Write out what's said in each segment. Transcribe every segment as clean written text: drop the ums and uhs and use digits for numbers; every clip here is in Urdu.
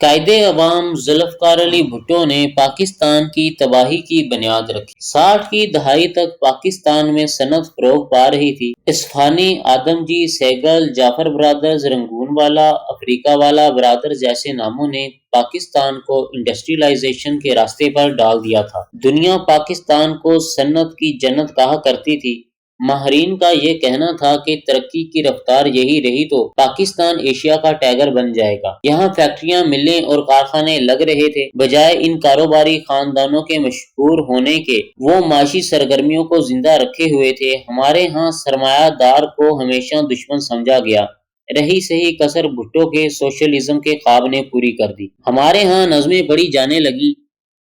قائد عوام ذوالفقار علی بھٹو نے پاکستان کی تباہی کی بنیاد رکھی۔ 60 کی دہائی تک پاکستان میں صنعت فروغ پا رہی تھی۔ اصفہانی، آدم جی سہگل، جعفر برادرز، رنگون والا، افریقہ والا برادرز جیسے ناموں نے پاکستان کو انڈسٹریلائزیشن کے راستے پر ڈال دیا تھا۔ دنیا پاکستان کو صنعت کی جنت کہا کرتی تھی۔ ماہرین کا یہ کہنا تھا کہ ترقی کی رفتار یہی رہی تو پاکستان ایشیا کا ٹائیگر بن جائے گا۔ یہاں فیکٹریاں، ملیں اور کارخانے لگ رہے تھے۔ بجائے ان کاروباری خاندانوں کے مشہور ہونے کے، وہ معاشی سرگرمیوں کو زندہ رکھے ہوئے تھے۔ ہمارے ہاں سرمایہ دار کو ہمیشہ دشمن سمجھا گیا۔ رہی صحیح کسر بھٹو کے سوشلزم کے خواب نے پوری کر دی۔ ہمارے ہاں نظمیں پڑھی جانے لگیں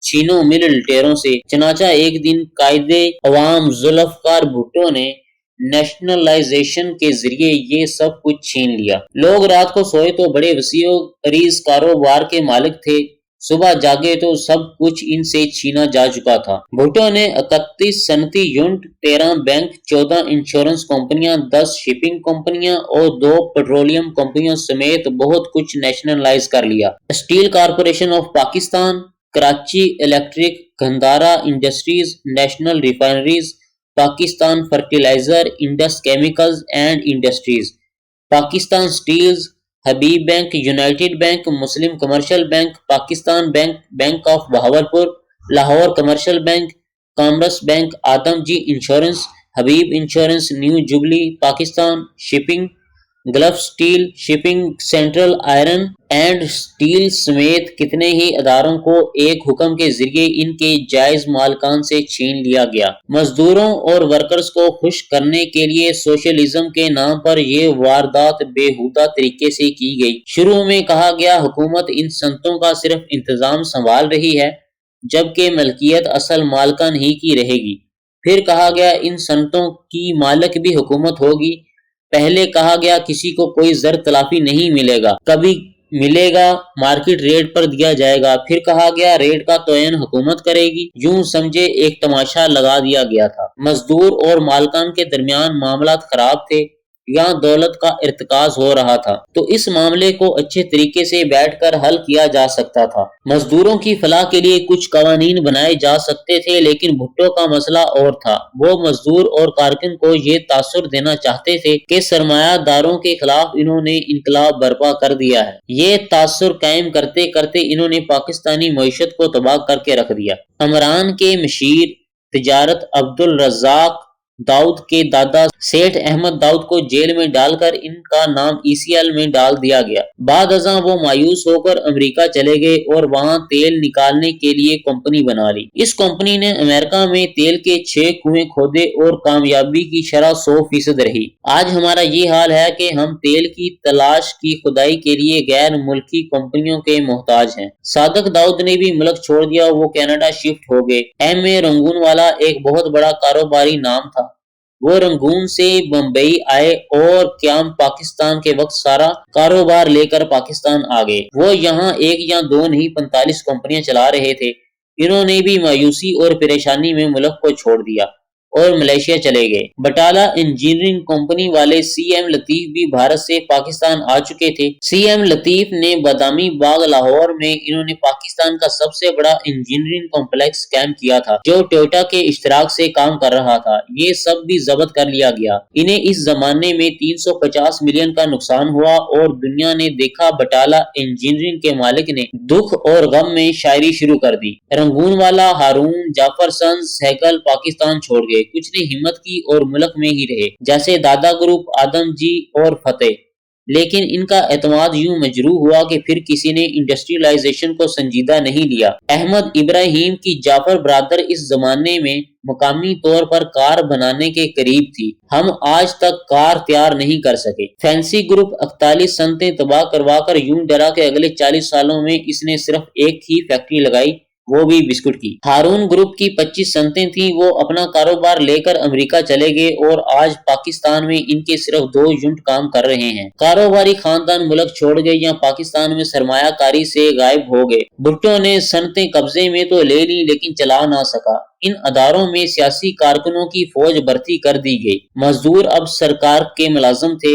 چھینو مل لٹیروں سے۔ چنانچہ ایک دن قائد عوام ذوالفقار بھٹو نے نیشنلائزیشن کے ذریعے یہ سب کچھ چھین لیا۔ لوگ رات کو سوئے تو بڑے وسیع و عریض کاروبار کے مالک تھے، صبح جاگے تو سب کچھ ان سے چھینا جا چکا تھا۔ بھٹو نے 31 صنعتی یونٹ، 13 بینک، 14 انشورنس کمپنیاں، 10 شپنگ کمپنیاں اور 2 پیٹرولیم کمپنیوں سمیت بہت کچھ نیشنلائز کر لیا۔ Steel corporation of Pakistan, Karachi electric, Gandhara industries, national refineries, Pakistan fertiliser, Indus chemicals and industries, Pakistan steels, Habib bank, united bank, Muslim commercial bank, Pakistan bank, bank of Bahawalpur, Lahore commercial bank, commerce bank, Adamjee insurance, Habib insurance, new jubilee, Pakistan shipping, gulf steel shipping, central iron and steel سمیت کتنے ہی اداروں کو ایک حکم کے ذریعے ان کے جائز مالکان سے چھین لیا گیا۔ مزدوروں اور ورکرز کو خوش کرنے کے لیے سوشلزم کے نام پر یہ واردات بےہودہ طریقے سے کی گئی۔ شروع میں کہا گیا حکومت ان صنعتوں کا صرف انتظام سنبھال رہی ہے، جبکہ ملکیت اصل مالکان ہی کی رہے گی۔ پھر کہا گیا ان صنعتوں کی مالک بھی حکومت ہوگی۔ پہلے کہا گیا کسی کو کوئی زر تلافی نہیں ملے گا، کبھی ملے گا مارکیٹ ریٹ پر دیا جائے گا۔ پھر کہا گیا ریٹ کا تعین حکومت کرے گی۔ یوں سمجھے ایک تماشا لگا دیا گیا تھا۔ مزدور اور مالکان کے درمیان معاملات خراب تھے، یہاں دولت کا ارتکاز ہو رہا تھا، تو اس معاملے کو اچھے طریقے سے بیٹھ کر حل کیا جا سکتا تھا۔ مزدوروں کی فلاح کے لیے کچھ قوانین بنائے جا سکتے تھے، لیکن بھٹو کا مسئلہ اور تھا۔ وہ مزدور اور کارکن کو یہ تاثر دینا چاہتے تھے کہ سرمایہ داروں کے خلاف انہوں نے انقلاب برپا کر دیا ہے۔ یہ تاثر قائم کرتے کرتے انہوں نے پاکستانی معیشت کو تباہ کر کے رکھ دیا۔ عمران کے مشیر تجارت عبدالرزاق داؤد کے دادا سیٹھ احمد داؤد کو جیل میں ڈال کر ان کا نام ECL میں ڈال دیا گیا۔ بعد ازاں وہ مایوس ہو کر امریکہ چلے گئے اور وہاں تیل نکالنے کے لیے کمپنی بنا لی۔ اس کمپنی نے امریکہ میں تیل کے 6 کنویں کھودے اور کامیابی کی شرح 100% رہی۔ آج ہمارا یہ حال ہے کہ ہم تیل کی تلاش کی کھدائی کے لیے غیر ملکی کمپنیوں کے محتاج ہیں۔ صادق داؤد نے بھی ملک چھوڑ دیا، وہ کینیڈا شفٹ ہو گئے۔ MA رنگون والا ایک بہت بڑا کاروباری نام تھا۔ وہ رنگون سے بمبئی آئے اور قیام پاکستان کے وقت سارا کاروبار لے کر پاکستان آ گئے۔ وہ یہاں 1 یا 2 نہیں 45 کمپنیاں چلا رہے تھے۔ انہوں نے بھی مایوسی اور پریشانی میں ملک کو چھوڑ دیا اور ملیشیا چلے گئے۔ بٹالہ انجینئرنگ کمپنی والے CM لطیف بھی بھارت سے پاکستان آ چکے تھے۔ CM لطیف نے بادامی باغ لاہور میں انہوں نے پاکستان کا سب سے بڑا انجینئرنگ کمپلیکس قائم کیا تھا، جو ٹویوٹا کے اشتراک سے کام کر رہا تھا۔ یہ سب بھی ضبط کر لیا گیا۔ انہیں اس زمانے میں 350 ملین کا نقصان ہوا اور دنیا نے دیکھا بٹالہ انجینئرنگ کے مالک نے دکھ اور غم میں شاعری شروع کر دی۔ رنگون والا، ہارون، جعفر سنز، سہگل پاکستان چھوڑ گئے۔ کچھ نے ہمت کی اور ملک میں ہی رہے، جیسے دادا گروپ، آدم جی اور فتح۔ لیکن ان کا اعتماد یوں مجروح ہوا کہ پھر کسی نے انڈسٹریلائزیشن کو سنجیدہ نہیں لیا۔ احمد ابراہیم کی جعفر برادر اس زمانے میں مقامی طور پر کار بنانے کے قریب تھی۔ ہم آج تک کار تیار نہیں کر سکے۔ فینسی گروپ 41 صنعتیں تباہ کروا کر یوں ڈرا کہ اگلے 40 سالوں میں اس نے صرف ایک ہی فیکٹری لگائی، وہ بھی بسکٹ کی۔ ہارون گروپ کی 25 صنعتیں تھیں، وہ اپنا کاروبار لے کر امریکہ چلے گئے اور آج پاکستان میں ان کے صرف 2 یونٹ کام کر رہے ہیں۔ کاروباری خاندان ملک چھوڑ گئے یا پاکستان میں سرمایہ کاری سے غائب ہو گئے۔ بھٹو نے صنعتیں قبضے میں تو لے لی لیکن چلا نہ سکا۔ ان اداروں میں سیاسی کارکنوں کی فوج بھرتی کر دی گئی۔ مزدور اب سرکار کے ملازم تھے،